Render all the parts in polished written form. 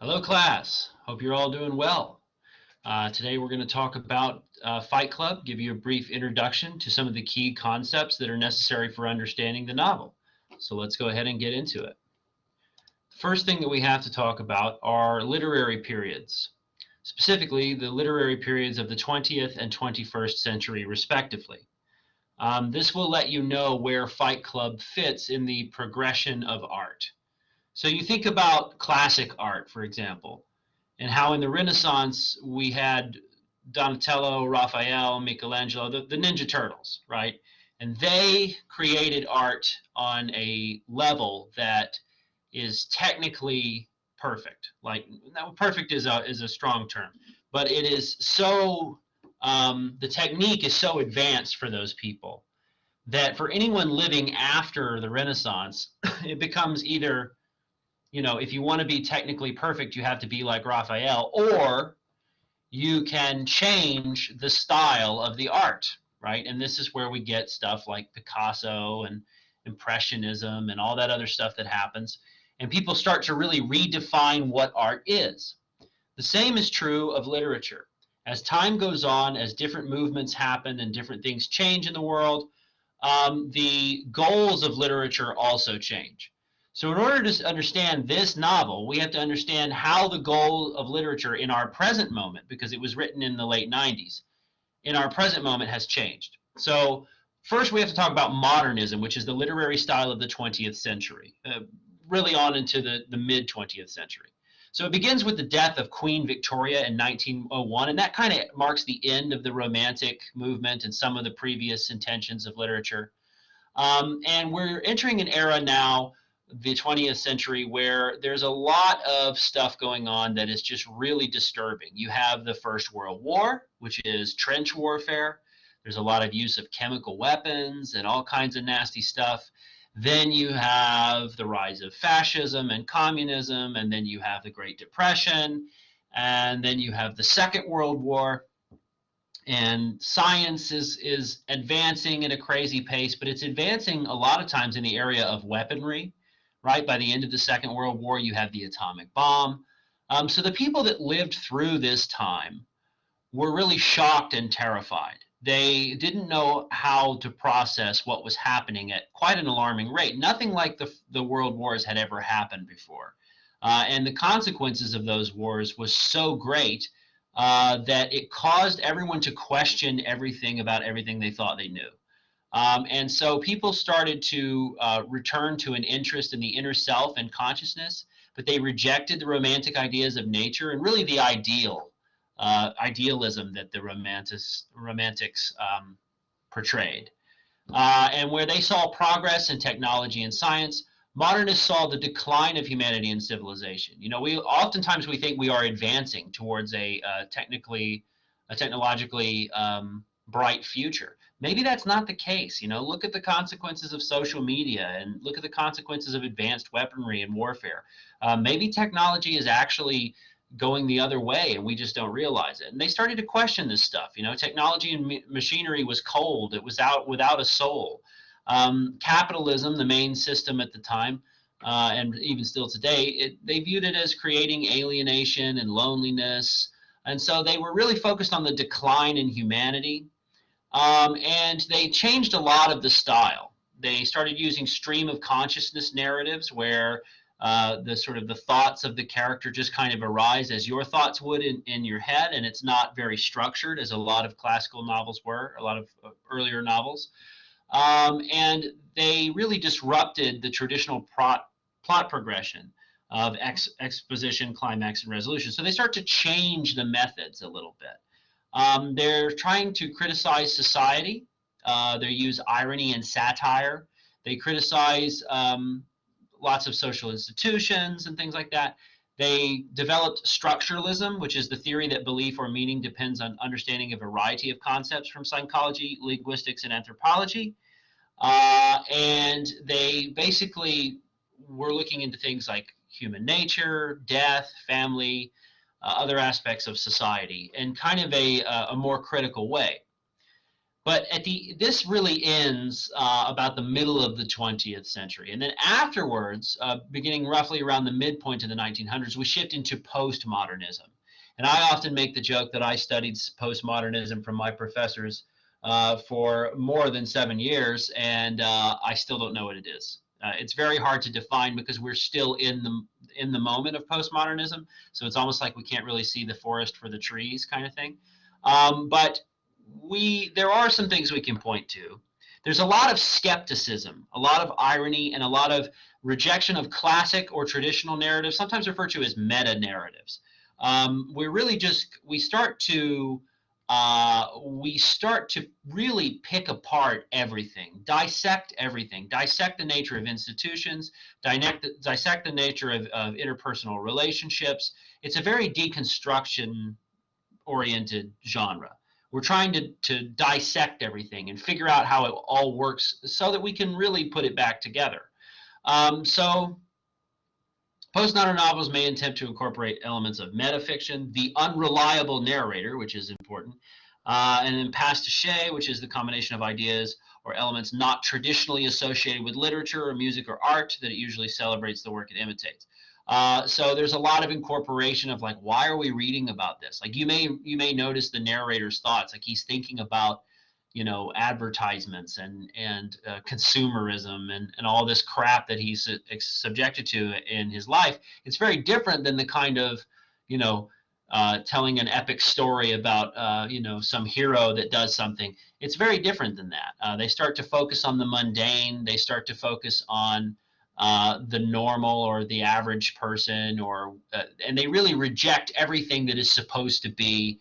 Hello, class. Hope you're all doing well. Today we're going to talk about Fight Club, give you a brief introduction to some of the key concepts that are necessary for understanding the novel. So let's go ahead and get into it. The first thing that we have to talk about are literary periods, specifically the literary periods of the 20th and 21st century, respectively. This will let you know where Fight Club fits in the progression of art. So you think about classic art, for example, and how in the Renaissance we had Donatello, Raphael, Michelangelo, the Ninja Turtles, right? And they created art on a level that is technically perfect. Like, now, perfect is a strong term, but it is so, the technique is so advanced for those people that for anyone living after the Renaissance, it becomes either, if you want to be technically perfect, you have to be like Raphael, or you can change the style of the art, right? And this is where we get stuff like Picasso and Impressionism and all that other stuff that happens. And people start to really redefine what art is. The same is true of literature. As time goes on, as different movements happen and different things change in the world, the goals of literature also change. So in order to understand this novel, we have to understand how the goal of literature in our present moment, because it was written in the late 90s, in our present moment has changed. So first we have to talk about modernism, which is the literary style of the 20th century, really on into the mid 20th century. So it begins with the death of Queen Victoria in 1901, and that kind of marks the end of the Romantic movement and some of the previous intentions of literature. And we're entering an era now, the 20th century, where there's a lot of stuff going on that is just really disturbing. You have the First World War, which is trench warfare. There's a lot of use of chemical weapons and all kinds of nasty stuff. Then you have the rise of fascism and communism, and then you have the Great Depression, and then you have the Second World War. And science is advancing at a crazy pace, but it's advancing a lot of times in the area of weaponry, right? By the end of the Second World War, you have the atomic bomb. So the people that lived through this time were really shocked and terrified. They didn't know how to process what was happening at quite an alarming rate. Nothing like the world wars had ever happened before. And the consequences of those wars was so great that it caused everyone to question everything about everything they thought they knew. And so people started to return to an interest in the inner self and consciousness, but they rejected the romantic ideas of nature and really the idealism that the romantics portrayed. And where they saw progress in technology and science, modernists saw the decline of humanity and civilization. We oftentimes we think we are advancing towards a technologically bright future. Maybe that's not the case. Look at the consequences of social media and look at the consequences of advanced weaponry and warfare. Maybe technology is actually going the other way and we just don't realize it. And they started to question this stuff. Technology and machinery was cold. It was out without a soul. Capitalism, the main system at the time, and even still today, they viewed it as creating alienation and loneliness. And so they were really focused on the decline in humanity. And they changed a lot of the style. They started using stream of consciousness narratives where the thoughts of the character just kind of arise as your thoughts would in your head, and it's not very structured as a lot of classical novels were, a lot of earlier novels. And they really disrupted the traditional plot progression of exposition, climax, and resolution. So they start to change the methods a little bit. They're trying to criticize society. They use irony and satire. They criticize lots of social institutions and things like that. They developed structuralism, which is the theory that belief or meaning depends on understanding a variety of concepts from psychology, linguistics, and anthropology. And they basically were looking into things like human nature, death, family, other aspects of society in kind of a more critical way. But this really ends about the middle of the 20th century. And then afterwards, beginning roughly around the midpoint of the 1900s, we shift into postmodernism. And I often make the joke that I studied postmodernism from my professors for more than 7 years, and I still don't know what it is. It's very hard to define because we're still in the moment of postmodernism. So it's almost like we can't really see the forest for the trees kind of thing. But there are some things we can point to. There's a lot of skepticism, a lot of irony, and a lot of rejection of classic or traditional narratives, sometimes referred to as meta narratives. We start to really pick apart everything, dissect the nature of institutions, dissect the nature of interpersonal relationships. It's a very deconstruction oriented genre. We're trying to dissect everything and figure out how it all works so that we can really put it back together. So postmodern novels may attempt to incorporate elements of metafiction, the unreliable narrator, which is important, and then pastiche, which is the combination of ideas or elements not traditionally associated with literature or music or art that it usually celebrates the work it imitates. So there's a lot of incorporation of like, why are we reading about this? Like you may notice the narrator's thoughts, like he's thinking about, advertisements and consumerism and all this crap that he's subjected to in his life. It's very different than the kind of, telling an epic story about, some hero that does something. It's very different than that. They start to focus on the mundane. They start to focus on the normal or the average person, and they really reject everything that is supposed to be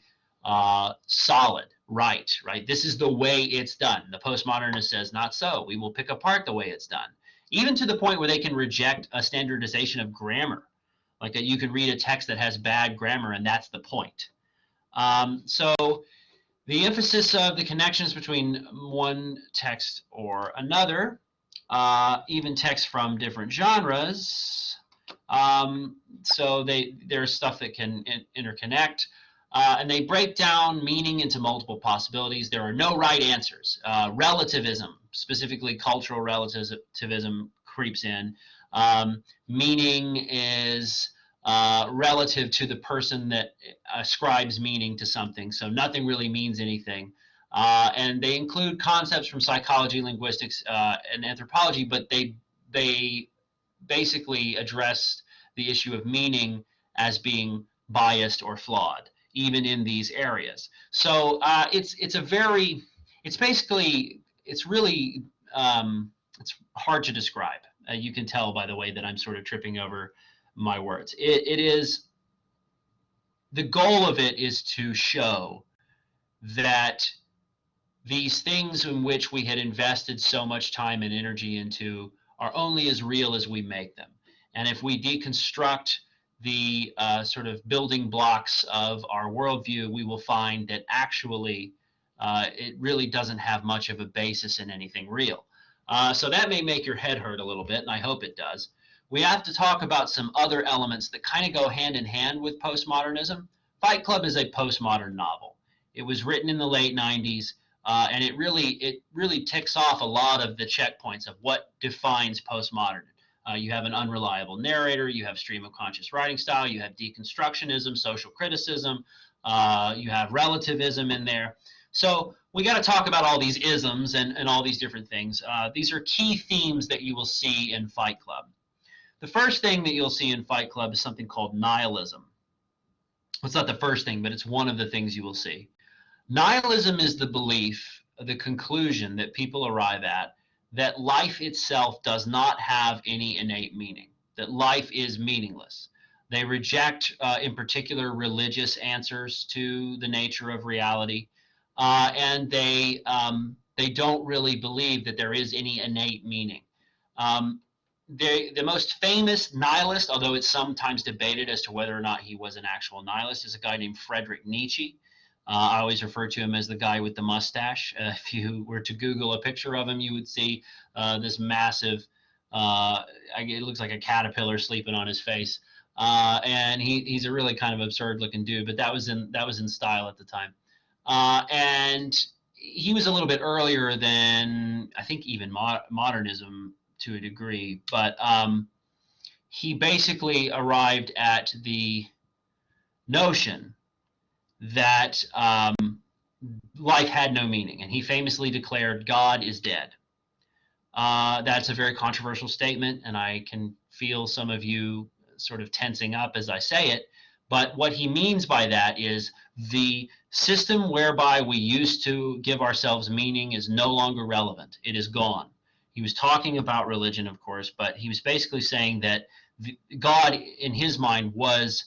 solid, right? This is the way it's done. The postmodernist says, not so. We will pick apart the way it's done, even to the point where they can reject a standardization of grammar. Like you can read a text that has bad grammar, and that's the point. So the emphasis of the connections between one text or another, even texts from different genres. So there's stuff that can interconnect, and they break down meaning into multiple possibilities. There are no right answers. Relativism, specifically cultural relativism, creeps in. Meaning is relative to the person that ascribes meaning to something, so nothing really means anything. And they include concepts from psychology, linguistics, and anthropology, but they basically address the issue of meaning as being biased or flawed, even in these areas. So it's hard to describe. You can tell by the way that I'm sort of tripping over my words. The goal of it is to show that these things in which we had invested so much time and energy into are only as real as we make them. And if we deconstruct the sort of building blocks of our worldview, we will find that actually it really doesn't have much of a basis in anything real. So that may make your head hurt a little bit, and I hope it does. We have to talk about some other elements that kind of go hand in hand with postmodernism. Fight Club is a postmodern novel. It was written in the late 90s, and it really ticks off a lot of the checkpoints of what defines postmodern. You have an unreliable narrator, you have stream of conscious writing style, you have deconstructionism, social criticism, you have relativism in there. So we got to talk about all these isms and all these different things. These are key themes that you will see in Fight Club. The first thing that you'll see in Fight Club is something called nihilism. It's not the first thing, but it's one of the things you will see. Nihilism is the belief, the conclusion that people arrive at, that life itself does not have any innate meaning, that life is meaningless. They reject, in particular, religious answers to the nature of reality, and they don't really believe that there is any innate meaning. The most famous nihilist, although it's sometimes debated as to whether or not he was an actual nihilist, is a guy named Friedrich Nietzsche. I always refer to him as the guy with the mustache. If you were to Google a picture of him, you would see this massive, it looks like a caterpillar sleeping on his face. And he's a really kind of absurd looking dude, but that was in style at the time. And he was a little bit earlier than, I think, even modernism to a degree, but he basically arrived at the notion that life had no meaning, and he famously declared, God is dead. That's a very controversial statement, and I can feel some of you sort of tensing up as I say it, but what he means by that is the system whereby we used to give ourselves meaning is no longer relevant. It is gone. He was talking about religion, of course, but he was basically saying that God, in his mind, was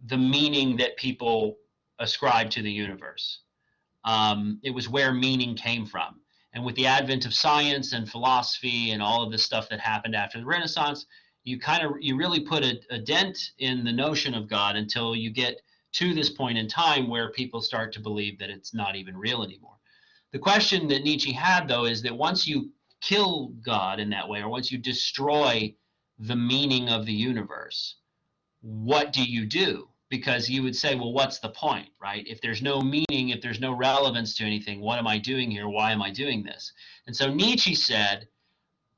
the meaning that people ascribed to the universe. It was where meaning came from. And with the advent of science and philosophy and all of the stuff that happened after the Renaissance, you really put a dent in the notion of God until you get to this point in time where people start to believe that it's not even real anymore. The question that Nietzsche had, though, is that once you kill God in that way, or once you destroy the meaning of the universe, what do you do? Because you would say, well, what's the point, right? If there's no meaning, if there's no relevance to anything, what am I doing here? Why am I doing this? And so Nietzsche said,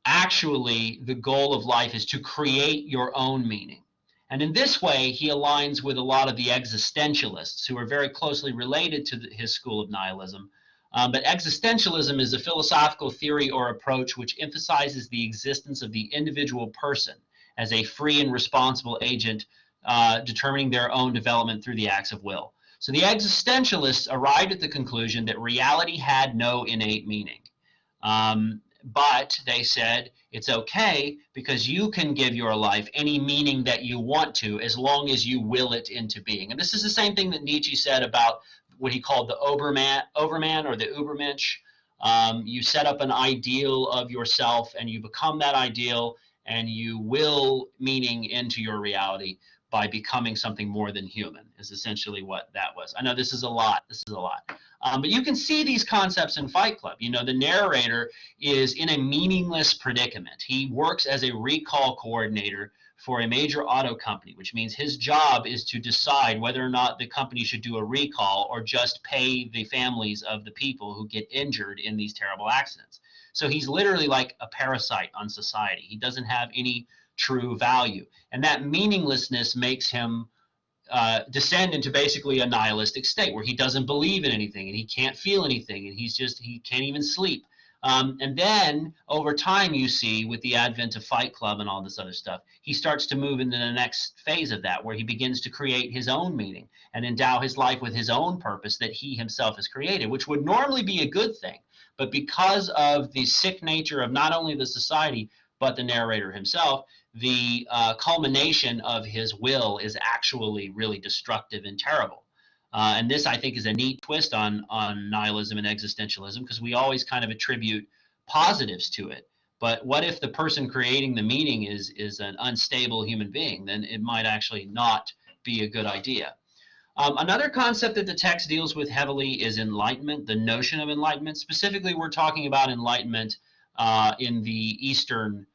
actually, the goal of life is to create your own meaning. And in this way, he aligns with a lot of the existentialists who are very closely related to his school of nihilism. But existentialism is a philosophical theory or approach which emphasizes the existence of the individual person as a free and responsible agent determining their own development through the acts of will. So the existentialists arrived at the conclusion that reality had no innate meaning. But they said it's okay because you can give your life any meaning that you want to as long as you will it into being. And this is the same thing that Nietzsche said about what he called the Overman or the Übermensch. You set up an ideal of yourself and you become that ideal and you will meaning into your reality by becoming something more than human, is essentially what that was. I know this is a lot. But you can see these concepts in Fight Club. You know, the narrator is in a meaningless predicament. He works as a recall coordinator for a major auto company, which means his job is to decide whether or not the company should do a recall or just pay the families of the people who get injured in these terrible accidents. So he's literally like a parasite on society. He doesn't have any true value. And that meaninglessness makes him descend into basically a nihilistic state where he doesn't believe in anything and he can't feel anything and he can't even sleep. And then over time, you see, with the advent of Fight Club and all this other stuff, he starts to move into the next phase of that, where he begins to create his own meaning and endow his life with his own purpose that he himself has created, which would normally be a good thing. But because of the sick nature of not only the society, but the narrator himself, the culmination of his will is actually really destructive and terrible. And this, I think, is a neat twist on nihilism and existentialism, because we always kind of attribute positives to it. But what if the person creating the meaning is an unstable human being? Then it might actually not be a good idea. Another concept that the text deals with heavily is enlightenment, the notion of enlightenment. Specifically, we're talking about enlightenment in the Eastern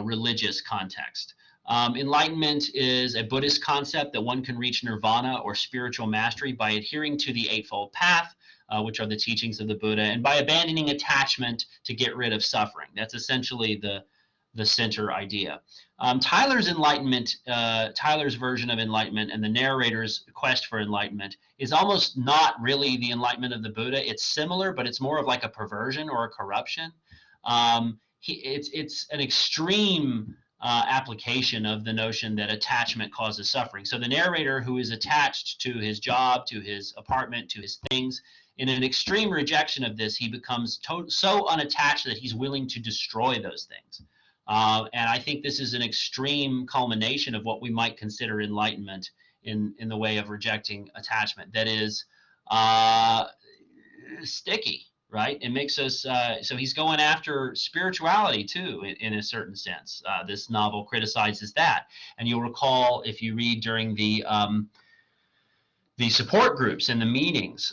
religious context. Enlightenment is a Buddhist concept that one can reach nirvana or spiritual mastery by adhering to the Eightfold Path, which are the teachings of the Buddha, and by abandoning attachment to get rid of suffering. That's essentially the center idea. Tyler's version of enlightenment and the narrator's quest for enlightenment is almost not really the enlightenment of the Buddha. It's similar, but it's more of like a perversion or a corruption. It's an extreme application of the notion that attachment causes suffering. So the narrator, who is attached to his job, to his apartment, to his things, in an extreme rejection of this, he becomes so unattached that he's willing to destroy those things. And I think this is an extreme culmination of what we might consider enlightenment in the way of rejecting attachment. That is sticky. Right? It makes us, so he's going after spirituality too, in a certain sense. This novel criticizes that. And you'll recall, if you read during the support groups and the meetings,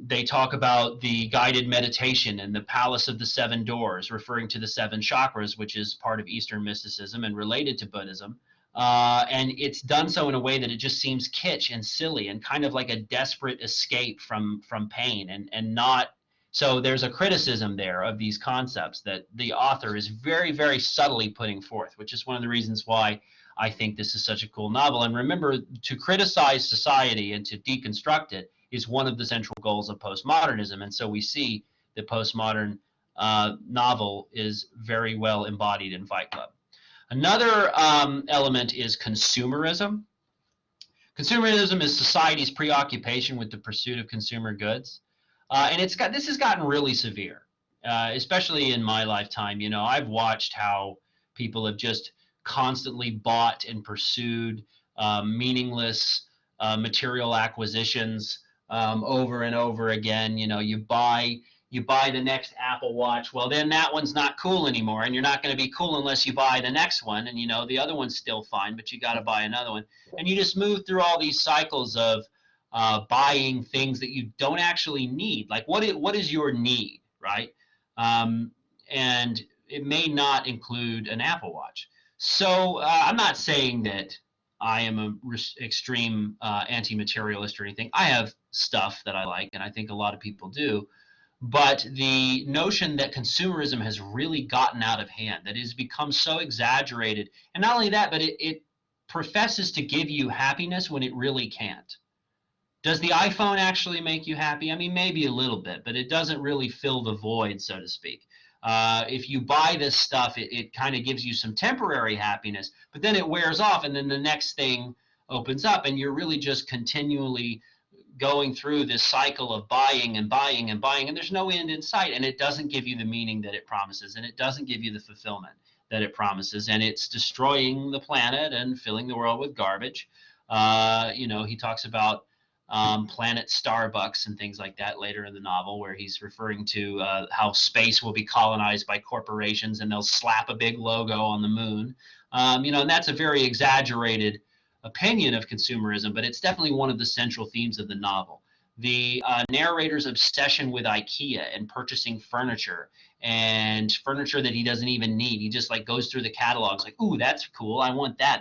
they talk about the guided meditation and the Palace of the Seven Doors, referring to the Seven Chakras, which is part of Eastern mysticism and related to Buddhism. And it's done so in a way that it just seems kitsch and silly and kind of like a desperate escape from pain and not So there's a criticism there of these concepts that the author is very, very subtly putting forth, which is one of the reasons why I think this is such a cool novel. And remember, to criticize society and to deconstruct it is one of the central goals of postmodernism. And so we see the postmodern novel is very well embodied in Fight Club. Another element is consumerism. Consumerism is society's preoccupation with the pursuit of consumer goods. And this has gotten really severe, especially in my lifetime. You know, I've watched how people have just constantly bought and pursued meaningless material acquisitions over and over again. You know, you buy the next Apple Watch. Well, then that one's not cool anymore, and you're not going to be cool unless you buy the next one. And you know, the other one's still fine, but you got to buy another one. And you just move through all these cycles of buying things that you don't actually need. Like what is your need, right? And it may not include an Apple Watch. So I'm not saying that I am an extreme anti-materialist or anything. I have stuff that I like, and I think a lot of people do. But the notion that consumerism has really gotten out of hand, that it has become so exaggerated, and not only that, but it professes to give you happiness when it really can't. Does the iPhone actually make you happy? I mean, maybe a little bit, but it doesn't really fill the void, so to speak. If you buy this stuff, it kind of gives you some temporary happiness, but then it wears off, and then the next thing opens up, and you're really just continually going through this cycle of buying and buying and buying, and there's no end in sight, and it doesn't give you the meaning that it promises, and it doesn't give you the fulfillment that it promises, and it's destroying the planet and filling the world with garbage. You know, he talks about Planet Starbucks and things like that later in the novel, where he's referring to how space will be colonized by corporations and they'll slap a big logo on the moon. You know, and that's a very exaggerated opinion of consumerism, but it's definitely one of the central themes of the novel. The narrator's obsession with IKEA and purchasing furniture, and furniture that he doesn't even need. He just like goes through the catalogs like, ooh, that's cool, I want that.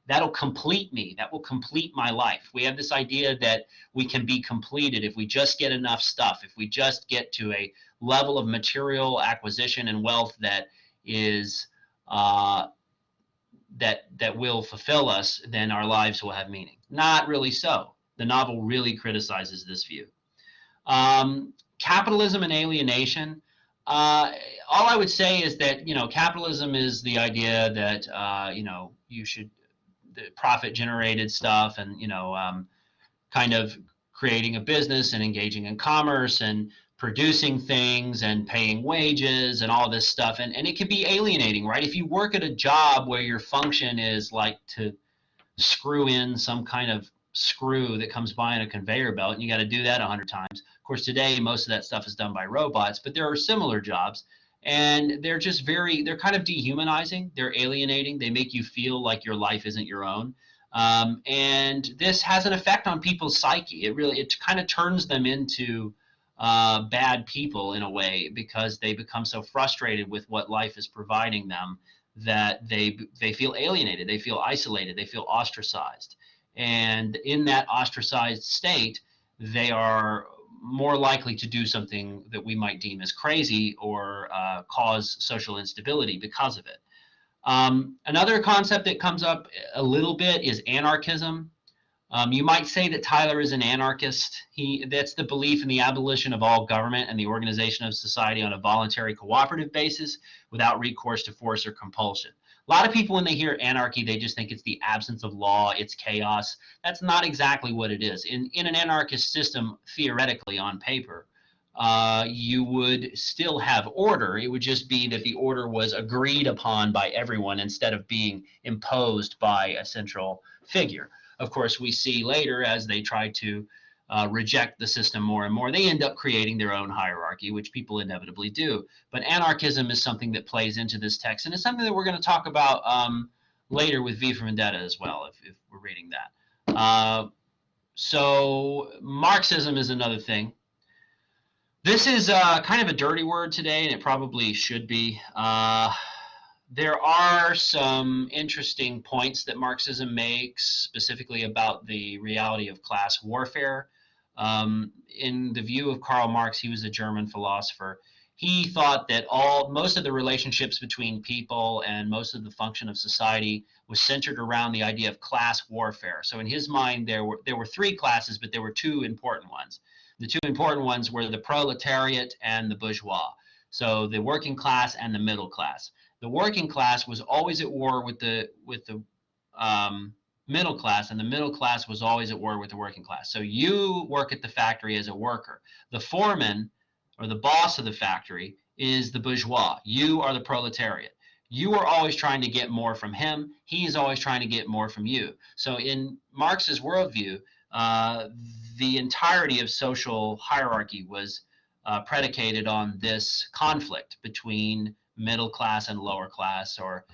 That'll complete me. That will complete my life. We have this idea that we can be completed if we just get enough stuff, if we just get to a level of material acquisition and wealth that is that will fulfill us, then our lives will have meaning. Not really so. The novel really criticizes this view. Capitalism and alienation. All I would say is that, you know, capitalism is the idea that, you know, you should, the profit generated stuff, and, you know, kind of creating a business and engaging in commerce and producing things and paying wages and all this stuff. And it can be alienating, right? If you work at a job where your function is like to screw in some kind of screw that comes by in a conveyor belt, and you got to do that 100 times. Of course, today, most of that stuff is done by robots, but there are similar jobs, and they're just they're kind of dehumanizing. They're alienating. They make you feel like your life isn't your own. And this has an effect on people's psyche. It kind of turns them into bad people in a way, because they become so frustrated with what life is providing them that they feel alienated, they feel isolated, they feel ostracized. And in that ostracized state, they are more likely to do something that we might deem as crazy or cause social instability because of it. Another concept that comes up a little bit is anarchism. You might say that Tyler is an anarchist. That's the belief in the abolition of all government and the organization of society on a voluntary cooperative basis without recourse to force or compulsion. A lot of people, when they hear anarchy, they just think it's the absence of law, it's chaos. That's not exactly what it is. In an anarchist system, theoretically, on paper, you would still have order. It would just be that the order was agreed upon by everyone instead of being imposed by a central figure. Of course, we see later, as they try to reject the system more and more, they end up creating their own hierarchy, which people inevitably do. But anarchism is something that plays into this text, and it's something that we're going to talk about later with V for Vendetta as well, if we're reading that. So Marxism is another thing. This is kind of a dirty word today, and it probably should be. There are some interesting points that Marxism makes, specifically about the reality of class warfare. In the view of Karl Marx, he was a German philosopher. He thought that most of the relationships between people and most of the function of society was centered around the idea of class warfare. So in his mind, there were three classes, but there were two important ones. The two important ones were the proletariat and the bourgeois. So the working class and the middle class. The working class was always at war with the middle class, and the middle class was always at war with the working class. So you work at the factory as a worker. The foreman or the boss of the factory is the bourgeois. You are the proletariat. You are always trying to get more from him. He is always trying to get more from you. So in Marx's worldview, the entirety of social hierarchy was predicated on this conflict between middle class and lower class, or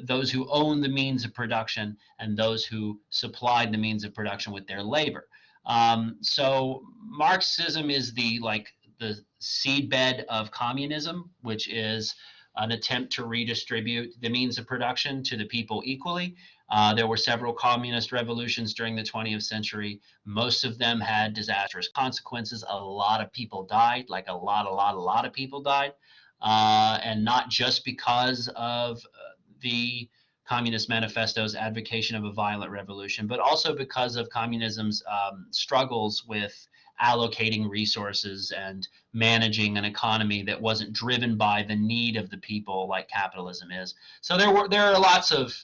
those who own the means of production and those who supplied the means of production with their labor. So Marxism is the seedbed of communism, which is an attempt to redistribute the means of production to the people equally. There were several communist revolutions during the 20th century. Most of them had disastrous consequences. A lot of people died, like a lot of people died. And not just because of the Communist Manifesto's advocation of a violent revolution, but also because of communism's struggles with allocating resources and managing an economy that wasn't driven by the need of the people like capitalism is. So there are lots of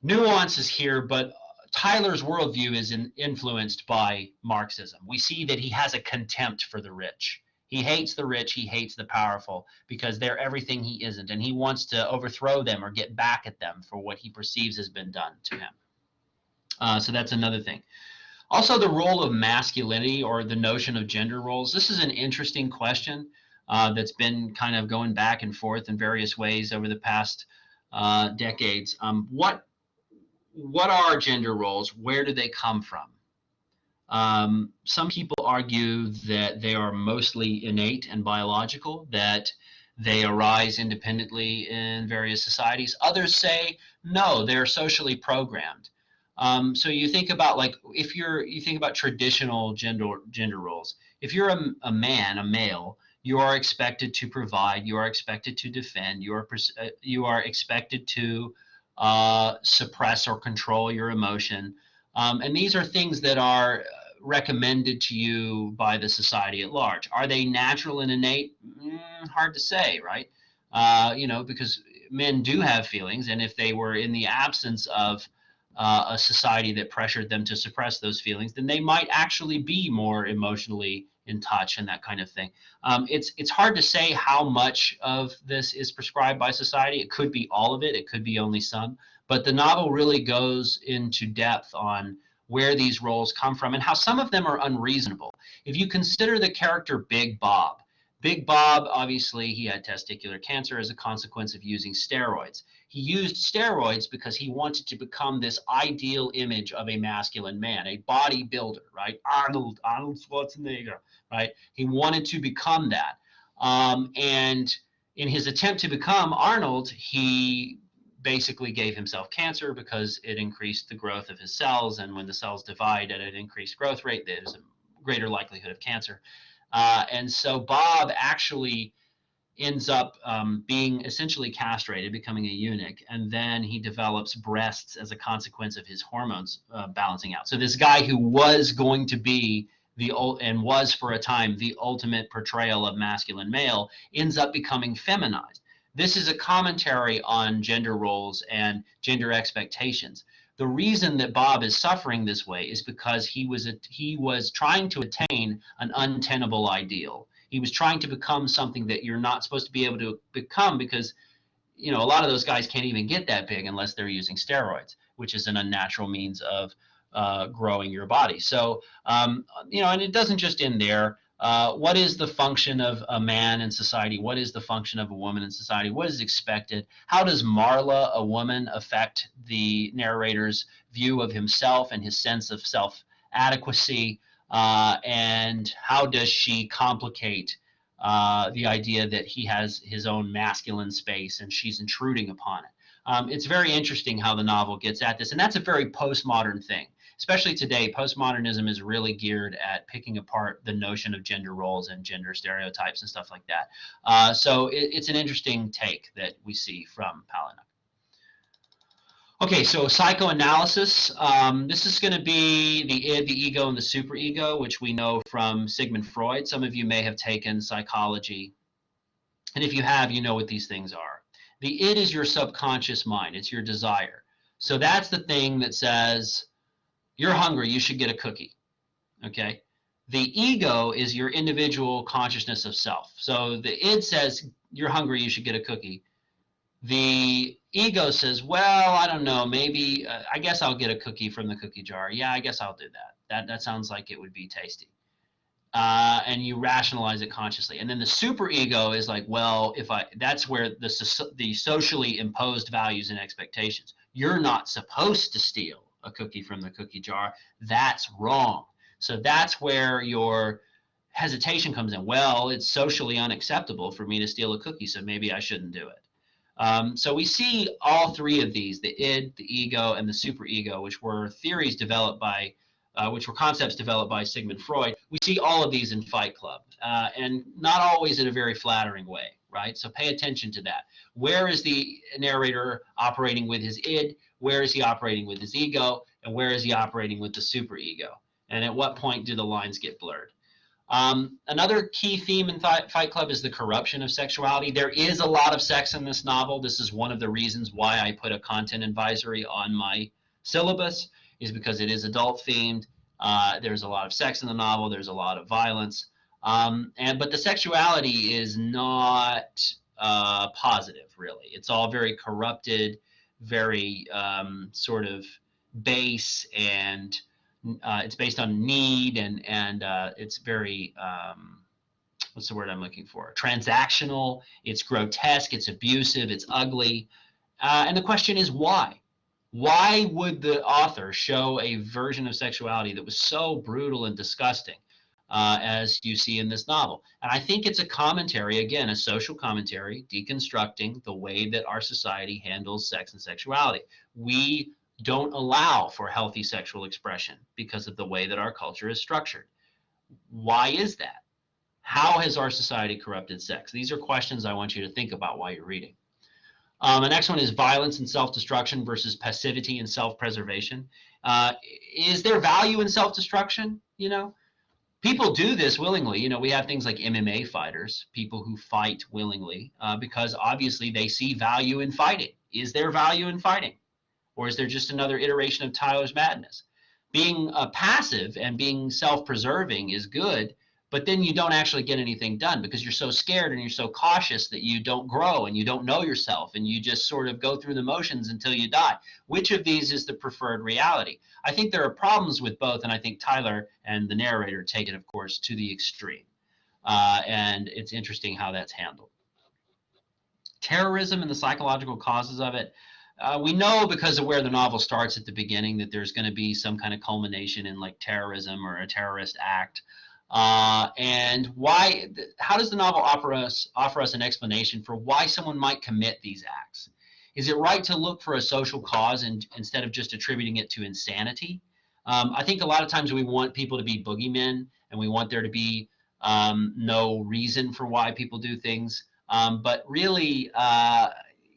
nuances here, but Tyler's worldview is influenced by Marxism. We see that he has a contempt for the rich. He hates the rich, he hates the powerful, because they're everything he isn't, and he wants to overthrow them or get back at them for what he perceives has been done to him. So that's another thing. Also, the role of masculinity, or the notion of gender roles. This is an interesting question that's been kind of going back and forth in various ways over the past decades. What are gender roles? Where do they come from? Some people argue that they are mostly innate and biological, that they arise independently in various societies. Others say, no, they're socially programmed. So you think about, like, you think about traditional gender roles. If you're a male, you are expected to provide, you are expected to defend, you are expected to suppress or control your emotion. And these are things that are recommended to you by the society at large. Are they natural and innate? Hard to say, right? Because men do have feelings, and if they were in the absence of a society that pressured them to suppress those feelings, then they might actually be more emotionally in touch and that kind of thing. It's hard to say how much of this is prescribed by society. It could be all of it. It could be only some. But the novel really goes into depth on where these roles come from and how some of them are unreasonable. If you consider the character Big Bob, obviously, he had testicular cancer as a consequence of using steroids. He used steroids because he wanted to become this ideal image of a masculine man, a bodybuilder, right? Arnold Schwarzenegger, right? He wanted to become that. And in his attempt to become Arnold, he basically gave himself cancer because it increased the growth of his cells. And when the cells divide at an increased growth rate, there's a greater likelihood of cancer. And so Bob actually ends up being essentially castrated, becoming a eunuch, and then he develops breasts as a consequence of his hormones balancing out. So this guy who was going to be and was for a time the ultimate portrayal of masculine male ends up becoming feminized. This is a commentary on gender roles and gender expectations. The reason that Bob is suffering this way is because he was trying to attain an untenable ideal. He was trying to become something that you're not supposed to be able to become, because a lot of those guys can't even get that big unless they're using steroids, which is an unnatural means of growing your body. So and it doesn't just end there. What is the function of a man in society? What is the function of a woman in society? What is expected? How does Marla, a woman, affect the narrator's view of himself and his sense of self-adequacy? And how does she complicate the idea that he has his own masculine space and she's intruding upon it? It's very interesting how the novel gets at this, and that's a very postmodern thing. especially today, postmodernism is really geared at picking apart the notion of gender roles and gender stereotypes and stuff like that. So it's an interesting take that we see from Palahniuk. Okay, so psychoanalysis. This is going to be the id, the ego, and the superego, which we know from Sigmund Freud. Some of you may have taken psychology, and if you have, you know what these things are. The id is your subconscious mind. It's your desire. So that's the thing that says, you're hungry, you should get a cookie. Okay? The ego is your individual consciousness of self. So the id says, you're hungry, you should get a cookie. The ego says, well, I don't know, maybe, I guess I'll get a cookie from the cookie jar. Yeah, I guess I'll do that. That sounds like it would be tasty. And you rationalize it consciously. And then the superego is like, well, that's where the socially imposed values and expectations. You're not supposed to steal a cookie from the cookie jar. That's wrong. So that's where your hesitation comes in. Well, it's socially unacceptable for me to steal a cookie, so maybe I shouldn't do it. So we see all three of these, the id, the ego, and the superego, which were theories developed by, which were concepts developed by Sigmund Freud. We see all of these in Fight Club, and not always in a very flattering way, right? So pay attention to that. Where is the narrator operating with his id? Where is he operating with his ego? And where is he operating with the superego? And at what point do the lines get blurred? Another key theme in Fight Club is the corruption of sexuality. There is a lot of sex in this novel. This is one of the reasons why I put a content advisory on my syllabus, is because it is adult themed. There's a lot of sex in the novel. There's a lot of violence. But the sexuality is not positive, really. It's all very corrupted, very sort of base, and it's based on need, and it's very, what's the word I'm looking for? Transactional. It's grotesque. It's abusive. It's ugly. And the question is why? Why would the author show a version of sexuality that was so brutal and disgusting as you see in this novel? And I think it's a commentary, again, a social commentary, deconstructing the way that our society handles sex and sexuality. We don't allow for healthy sexual expression because of the way that our culture is structured. Why is that? How has our society corrupted sex? These are questions I want you to think about while you're reading. The next one is violence and self-destruction versus passivity and self-preservation. Is there value in self-destruction? You know, people do this willingly. You know, we have things like MMA fighters, people who fight willingly because obviously they see value in fighting. Is there value in fighting? Or is there just another iteration of Tyler's Madness? Being passive and being self-preserving is good, but then you don't actually get anything done because you're so scared and you're so cautious that you don't grow and you don't know yourself and you just sort of go through the motions until you die. Which of these is the preferred reality? I think there are problems with both, and I think Tyler and the narrator take it, of course, to the extreme. And it's interesting how that's handled. Terrorism and the psychological causes of it. We know because of where the novel starts at the beginning that there's going to be some kind of culmination in like terrorism or a terrorist act. And why? How does the novel offer us an explanation for why someone might commit these acts? Is it right to look for a social cause instead of just attributing it to insanity? I think a lot of times we want people to be boogeymen, and we want there to be no reason for why people do things. But really,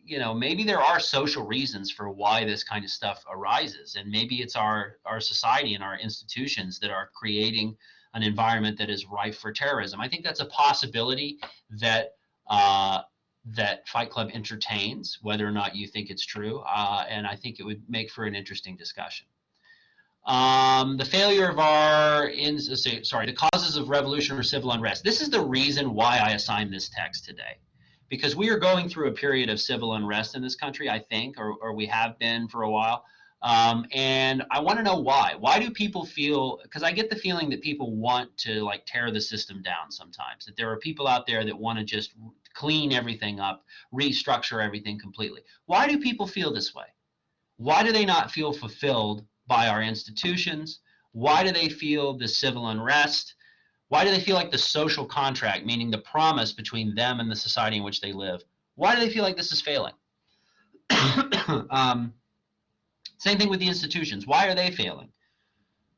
you know, maybe there are social reasons for why this kind of stuff arises, and maybe it's our society and our institutions that are creating an environment that is rife for terrorism. I think that's a possibility that that Fight Club entertains, whether or not you think it's true, and I think it would make for an interesting discussion. The failure of the causes of revolution or civil unrest. This is the reason why I assigned this text today, because we are going through a period of civil unrest in this country, I think, or we have been for a while. And I want to know why. Why do people feel, because I get the feeling that people want to like tear the system down sometimes, that there are people out there that want to just clean everything up, restructure everything completely. Why do people feel this way? Why do they not feel fulfilled by our institutions? Why do they feel the civil unrest? Why do they feel like the social contract, meaning the promise between them and the society in which they live, why do they feel like this is failing? Same thing with the institutions. Why are they failing?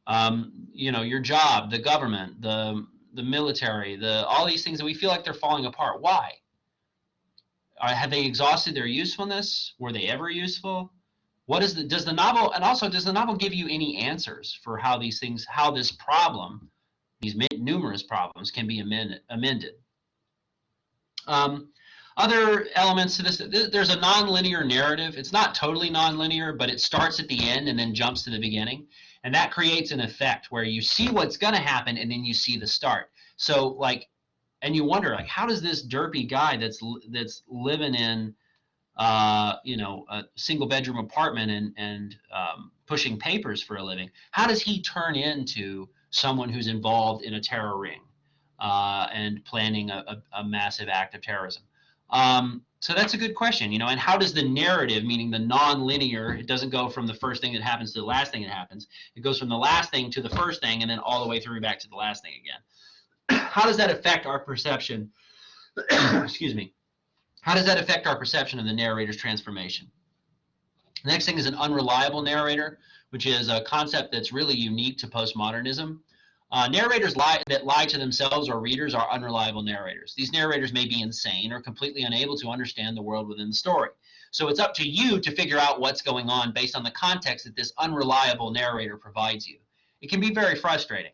Your job, the government, the military, all these things that we feel like they're falling apart. Why? Have they exhausted their usefulness? Were they ever useful? Does the novel, and also does the novel give you any answers for how these things, how this problem, these numerous problems can be amended? Other elements to this, there's a nonlinear narrative. It's not totally nonlinear, but it starts at the end and then jumps to the beginning. And that creates an effect where you see what's going to happen and then you see the start. So like, and you wonder, like, how does this derpy guy that's living in a single bedroom apartment and pushing papers for a living, how does he turn into someone who's involved in a terror ring and planning a massive act of terrorism? So that's a good question, and how does the narrative, meaning the non-linear, it doesn't go from the first thing that happens to the last thing that happens. It goes from the last thing to the first thing and then all the way through back to the last thing again. How does that affect our perception? Excuse me. How does that affect our perception of the narrator's transformation? The next thing is an unreliable narrator, which is a concept that's really unique to postmodernism. Narrators that lie to themselves or readers are unreliable narrators. These narrators may be insane or completely unable to understand the world within the story. So it's up to you to figure out what's going on based on the context that this unreliable narrator provides you. It can be very frustrating.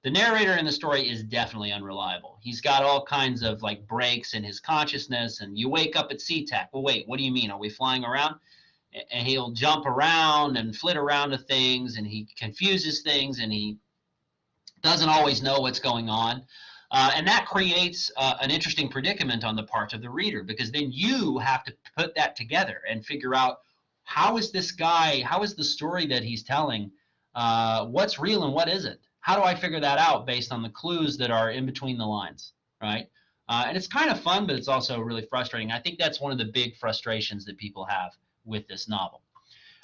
The narrator in the story is definitely unreliable. He's got all kinds of like breaks in his consciousness, and you wake up at SeaTac. Well, wait, what do you mean? Are we flying around? And he'll jump around and flit around to things, and he confuses things, and he doesn't always know what's going on. And that creates an interesting predicament on the part of the reader, because then you have to put that together and figure out, how is this guy, how is the story that he's telling, what's real and what isn't? How do I figure that out based on the clues that are in between the lines, right? And it's kind of fun, but it's also really frustrating. I think that's one of the big frustrations that people have with this novel.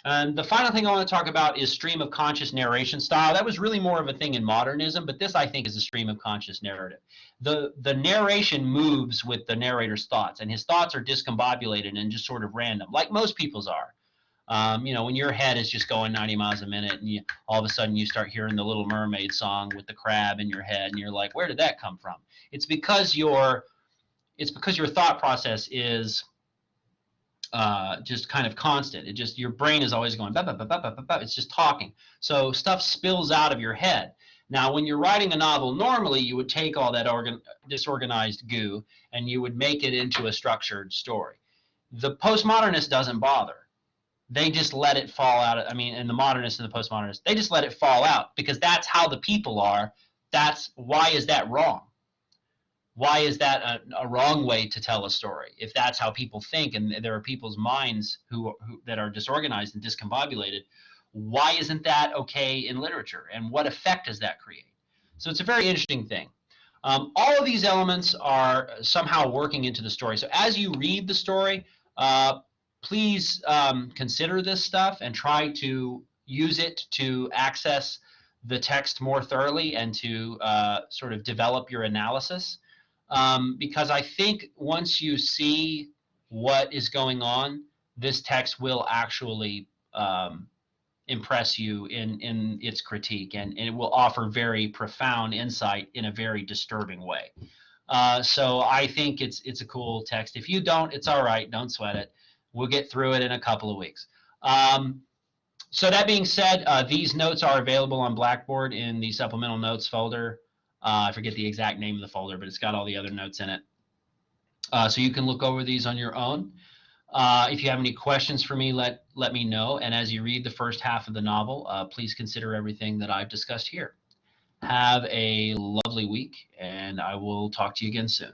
And the final thing I want to talk about is stream of conscious narration style. That was really more of a thing in modernism, but this, I think, is a stream of conscious narrative. The narration moves with the narrator's thoughts, and his thoughts are discombobulated and just sort of random, like most people's are. When your head is just going 90 miles a minute, and all of a sudden you start hearing the Little Mermaid song with the crab in your head, and you're like, where did that come from? It's because your thought process is just kind of constant. Your brain is always going, bah, bah, bah, bah, bah, bah, bah. It's just talking. So stuff spills out of your head. Now, when you're writing a novel, normally you would take all that disorganized goo and you would make it into a structured story. The postmodernist doesn't bother. They just let it fall out. And the modernist and the postmodernist, they just let it fall out because that's how the people are. Why is that wrong? Why is that a wrong way to tell a story? If that's how people think, and there are people's minds who that are disorganized and discombobulated, why isn't that okay in literature? And what effect does that create? So it's a very interesting thing. All of these elements are somehow working into the story. So as you read the story, please consider this stuff and try to use it to access the text more thoroughly and to sort of develop your analysis. Because I think once you see what is going on, this text will actually impress you in its critique, and it will offer very profound insight in a very disturbing way. So I think it's a cool text. If you don't, it's all right. Don't sweat it. We'll get through it in a couple of weeks. So that being said, these notes are available on Blackboard in the supplemental notes folder. I forget the exact name of the folder, but it's got all the other notes in it. So you can look over these on your own. If you have any questions for me, let me know. And as you read the first half of the novel, please consider everything that I've discussed here. Have a lovely week, and I will talk to you again soon.